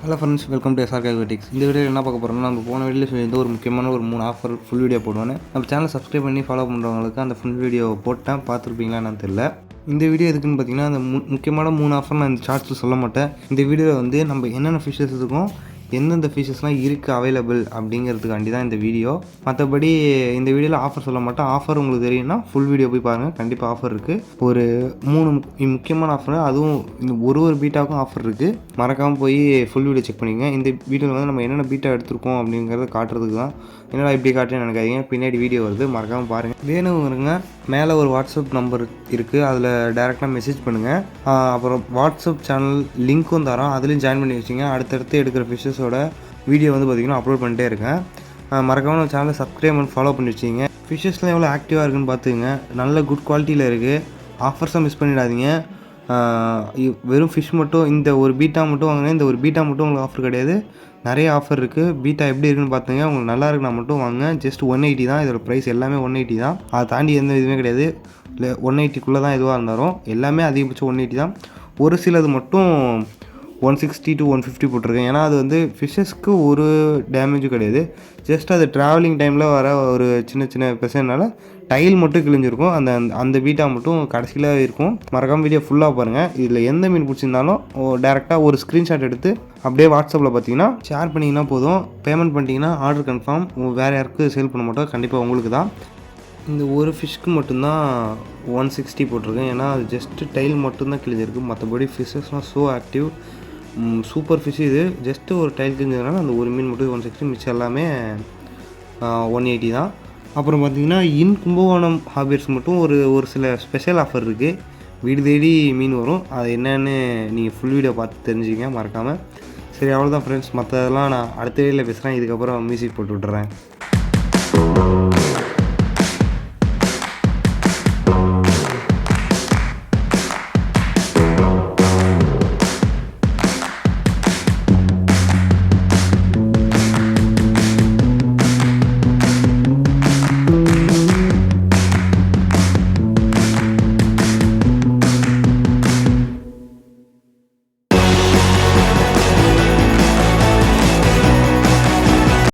Hello friends, welcome to SRK Aquatics. இந்த வீடியோவில் என்ன பார்க்க போகிறோம்னா, நம்ம போன வீடியோவில் சொல்லியிருந்த ஒரு முக்கியமான 3 ஆஃபர் ஃபுல் வீடியோ போடுவேன். நம்ம சேனல் சப்ஸ்கிரைப் பண்ணி ஃபாலோ பண்ணுறவங்களுக்கு அந்த ஃபுல் வீடியோ போட்டேன், பார்த்துருப்பீங்களா என்னன்னு தெரியல. இந்த வீடியோ எதுக்குன்னு பார்த்தீங்கன்னா, அந்த முக்கியமான 3 ஆஃபர் நான் இந்த சார்ட்ஸில் சொல்ல மாட்டேன். இந்த வீடியோவில் வந்து நம்ம என்னென்ன ஃபிஷஸ் இருக்கும், எந்தெந்த ஃபிஷஸ்லாம் இருக்குது அவைலபிள் அப்படிங்கிறதுக்காண்டி தான் இந்த வீடியோ. மற்றபடி இந்த வீடியோவில் ஆஃபர் சொல்ல மாட்டேன். ஆஃபர் உங்களுக்கு தெரியும்னா ஃபுல் வீடியோ போய் பாருங்கள், கண்டிப்பாக ஆஃபர் இருக்குது. ஒரு 3 முக்கியமான ஆஃபர், அதுவும் இந்த ஒரு பீட்டாவுக்கும் ஆஃபர் இருக்குது. மறக்காமல் போய் ஃபுல் வீடியோ செக் பண்ணிங்க. இந்த வீடியோவில் வந்து நம்ம என்னென்ன பீட்டா எடுத்திருக்கோம் அப்படிங்கிறத காட்டுறதுக்கு தான். என்னடா இப்படி காட்டுறேன்னு நினைக்காதீங்க, பின்னாடி வீடியோ வருது, மறக்காமல் பாருங்கள். வேணுங்கிறங்க மேலே ஒரு வாட்ஸ்அப் நம்பர் இருக்குது, அதில் டேரெக்டாக மெசேஜ் பண்ணுங்கள். அப்புறம் வாட்ஸ்அப் சேனல் லிங்க்கும் தரோம், அதுலேயும் ஜாயின் பண்ணி வச்சிங்க. அடுத்தடுத்து எடுக்கிற ஃபிஷஸோட வீடியோ வந்து பார்த்திங்கன்னா அப்லோட் பண்ணிட்டே இருக்கேன். மறக்காமல் நம்ம சேனலை சப்ஸ்கிரைப் பண்ணி ஃபாலோ பண்ணி வச்சிங்க. ஃபிஷஸ்லாம் எவ்வளோ ஆக்டிவாக இருக்குன்னு பார்த்துக்குங்க. நல்ல குட் குவாலிட்டியில் இருக்குது. ஆஃபர்ஸாக மிஸ் பண்ணிடாதீங்க. வெறும் ஃபிஷ் மட்டும், இந்த ஒரு பீட்டா மட்டும் வாங்கினேன், இந்த ஒரு பீட்டா மட்டும் உங்களுக்கு ஆஃபர் கிடையாது, நிறைய ஆஃபர் இருக்குது. பீட்டா எப்படி இருக்குன்னு பார்த்துங்க. உங்களுக்கு நல்லா இருக்குன்னா மட்டும் வாங்க. ஜஸ்ட் 180 தான் இதோட ப்ரைஸ், எல்லாமே 180 தான். அதை தாண்டி எந்த இதுவுமே கிடையாது. இல்லை 180க்குள்ளே தான் எதுவாக இருந்தாலும் எல்லாமே அதிகபட்சம் 180 தான். ஒரு சிலது மட்டும் 160 to 150 போட்டிருக்கேன். ஏன்னா அது வந்து ஃபிஷ்ஷஸ்க்கு ஒரு டேமேஜும் கிடையாது. ஜஸ்ட் அது ட்ராவலிங் டைமில் வர ஒரு சின்ன சின்ன பிரச்சனைனால டைல் மட்டும் கிழிஞ்சிருக்கும். அந்த பீட்டா மட்டும் கடைசியில் இருக்கும். மறக்காமல் வீடியோ ஃபுல்லாக பாருங்கள். இதில் எந்த மீன் பிடிச்சிருந்தாலும் டேரெக்டாக ஒரு ஸ்க்ரீன்ஷாட் எடுத்து அப்படியே வாட்ஸ்அப்பில் பார்த்தீங்கன்னா ஷேர் பண்ணிங்கன்னா போதும். பேமெண்ட் பண்ணிட்டீங்கன்னா ஆர்டர் கன்ஃபார்ம். வேறு யாருக்கு சேல் பண்ண மாட்டோம், கண்டிப்பாக உங்களுக்கு தான். இந்த ஒரு ஃபிஷ்க்கு மட்டும்தான் 160 போட்டிருக்கேன். ஏன்னா அது ஜஸ்ட்டு டைல் மட்டும்தான் கிழிஞ்சிருக்கு. மற்றபடி ஃபிஷ்ஷஸ்லாம் ஸோ ஆக்டிவ், சூப்பர் ஃபிஷ். இது ஜஸ்ட்டு ஒரு டைல் கிழிஞ்சதுனால அந்த ஒரு மீன் மட்டும் 160, மிச்சம் எல்லாமே 180 தான். அப்புறம் பார்த்திங்கன்னா கும்பகோணம் ஹாபியர்ஸ் மட்டும் ஒரு சில ஸ்பெஷல் ஆஃபர் இருக்குது. வீடு தேடி மீன் வரும். அது என்னென்னு நீங்கள் ஃபுல் வீடியோ பார்த்து தெரிஞ்சுங்க மறக்காமல். சரி, அவ்வளோதான் ஃப்ரெண்ட்ஸ். மற்றதெல்லாம் நான் அடுத்த வீடியோவில் பேசுகிறேன். இதுக்கப்புறம் மியூசிக் போட்டு விட்டுறேன்.